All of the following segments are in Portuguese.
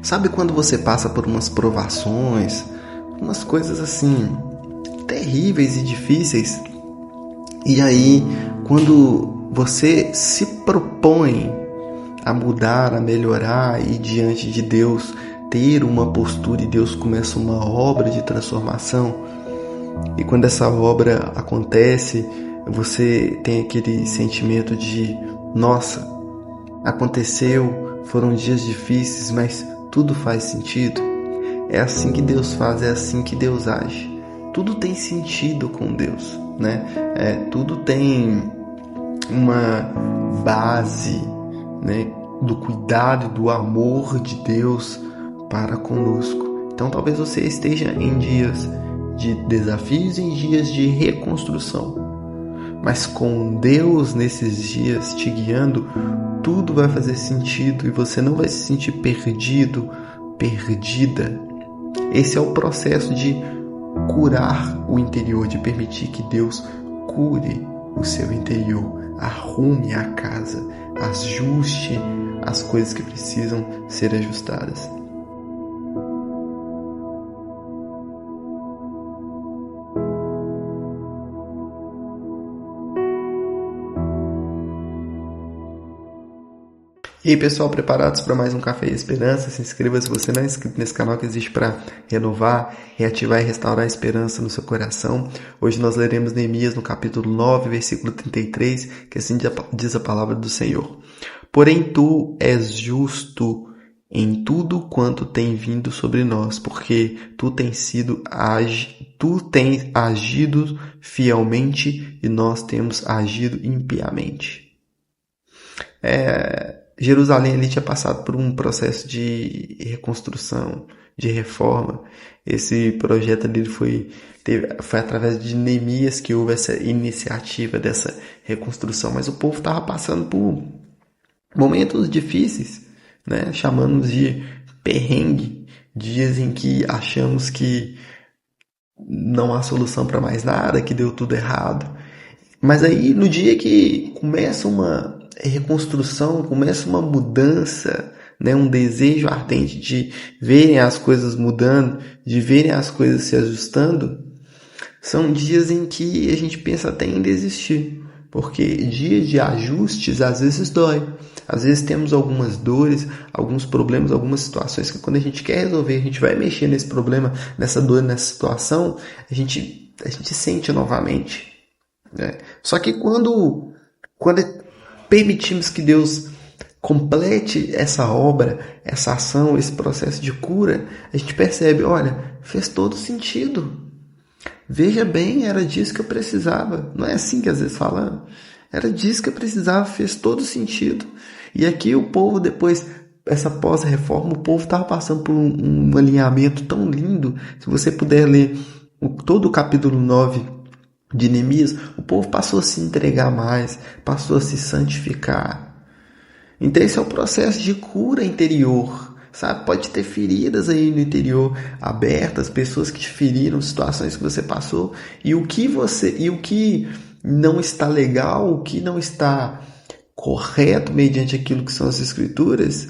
Sabe quando você passa por umas provações, umas coisas assim, terríveis e difíceis? E aí, quando você se propõe a mudar, a melhorar e diante de Deus ter uma postura e Deus começa uma obra de transformação, e quando essa obra acontece, você tem aquele sentimento de: nossa, aconteceu, foram dias difíceis, mas tudo faz sentido. É assim que Deus faz, é assim que Deus age. Tudo tem sentido com Deus, né? Tudo tem uma base, né, do cuidado e do amor de Deus para conosco. Então talvez você esteja em dias de desafios e em dias de reconstrução, mas com Deus nesses dias te guiando, tudo vai fazer sentido e você não vai se sentir perdido, perdida. Esse é o processo de curar o interior, de permitir que Deus cure o seu interior, arrume a casa, ajuste as coisas que precisam ser ajustadas. E aí pessoal, preparados para mais um Café e Esperança? Se inscreva se você não é inscrito nesse canal que existe para renovar, reativar e restaurar a esperança no seu coração. Hoje nós leremos Neemias no capítulo 9, versículo 33, que assim diz a palavra do Senhor. Porém tu és justo em tudo quanto tem vindo sobre nós, porque tu tens agido fielmente e nós temos agido impiamente. Jerusalém ali tinha passado por um processo de reconstrução, de reforma. Esse projeto ali foi através de Neemias que houve essa iniciativa dessa reconstrução. Mas o povo estava passando por momentos difíceis, né? Chamamos de perrengue, dias em que achamos que não há solução para mais nada, que deu tudo errado. Mas aí no dia que começa uma reconstrução, começa uma mudança, né? Um desejo ardente de verem as coisas mudando, de verem as coisas se ajustando, são dias em que a gente pensa até em desistir, porque dias de ajustes às vezes dói. Às vezes temos algumas dores, alguns problemas, algumas situações que quando a gente quer resolver, a gente vai mexer nesse problema, nessa dor, nessa situação, a gente sente novamente, né? Só que quando permitimos que Deus complete essa obra, essa ação, esse processo de cura, a gente percebe, olha, fez todo sentido. Veja bem, era disso que eu precisava. Não é assim que às vezes falamos? Era disso que eu precisava, fez todo sentido. E aqui o povo, depois, essa pós-reforma, o povo estava passando por um alinhamento tão lindo. Se você puder ler todo o capítulo 9 de Neemias, o povo passou a se entregar mais, passou a se santificar. Então esse é o processo de cura interior, sabe? Pode ter feridas aí no interior abertas, pessoas que te feriram, situações que você passou, e o que não está legal, o que não está correto mediante aquilo que são as escrituras,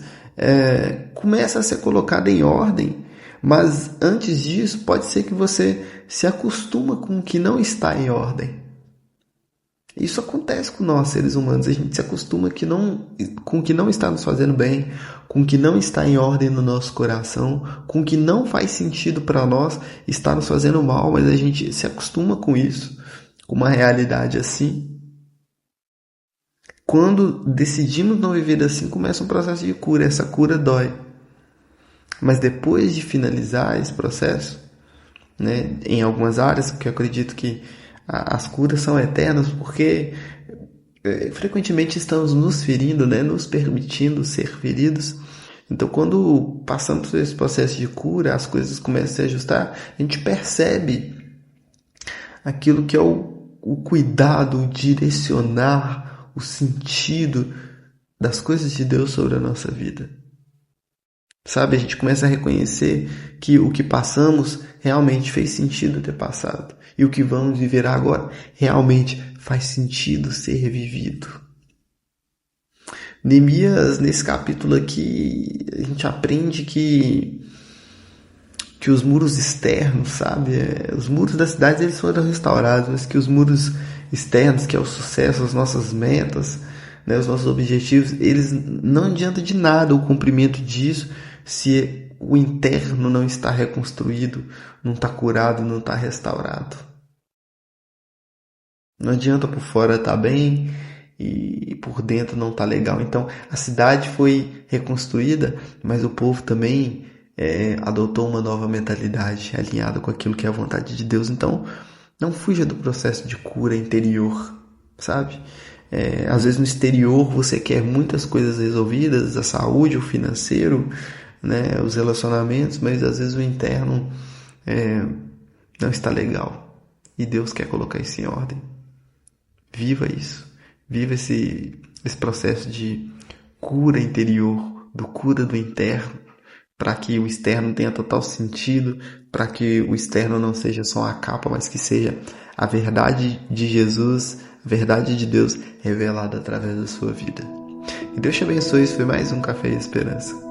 começa a ser colocado em ordem. Mas antes disso, pode ser que você se acostuma com o que não está em ordem. Isso acontece com nós, seres humanos. A gente se acostuma com o que não está nos fazendo bem, com o que não está em ordem no nosso coração, com o que não faz sentido para nós, está nos fazendo mal, mas a gente se acostuma com isso, com uma realidade assim. Quando decidimos não viver assim, começa um processo de cura. Essa cura dói. Mas depois de finalizar esse processo, né, em algumas áreas, que eu acredito que as curas são eternas, porque frequentemente estamos nos ferindo, né, nos permitindo ser feridos. Então, quando passamos por esse processo de cura, as coisas começam a se ajustar, a gente percebe aquilo que é o cuidado, o direcionar, o sentido das coisas de Deus sobre a nossa vida. Sabe, a gente começa a reconhecer que o que passamos realmente fez sentido ter passado. E o que vamos viver agora realmente faz sentido ser vivido. Neemias, nesse capítulo aqui, a gente aprende que os muros externos, sabe? Os muros da cidade eles foram restaurados, mas que os muros externos, que é o sucesso, as nossas metas, né, os nossos objetivos, eles não adianta de nada o cumprimento disso se o interno não está reconstruído, não está curado, não está restaurado. Não adianta por fora estar bem e por dentro não tá legal. Então a cidade foi reconstruída, mas o povo também adotou uma nova mentalidade alinhada com aquilo que é a vontade de Deus. Então não fuja do processo de cura interior, sabe? Às vezes no exterior você quer muitas coisas resolvidas, a saúde, o financeiro, né, os relacionamentos, mas às vezes o interno não está legal. E Deus quer colocar isso em ordem. Viva isso. Viva esse processo de cura interior, do cura do interno, para que o externo tenha total sentido, para que o externo não seja só a capa, mas que seja a verdade de Jesus, a verdade de Deus revelada através da sua vida. Que Deus te abençoe. Isso foi mais um Café e Esperança.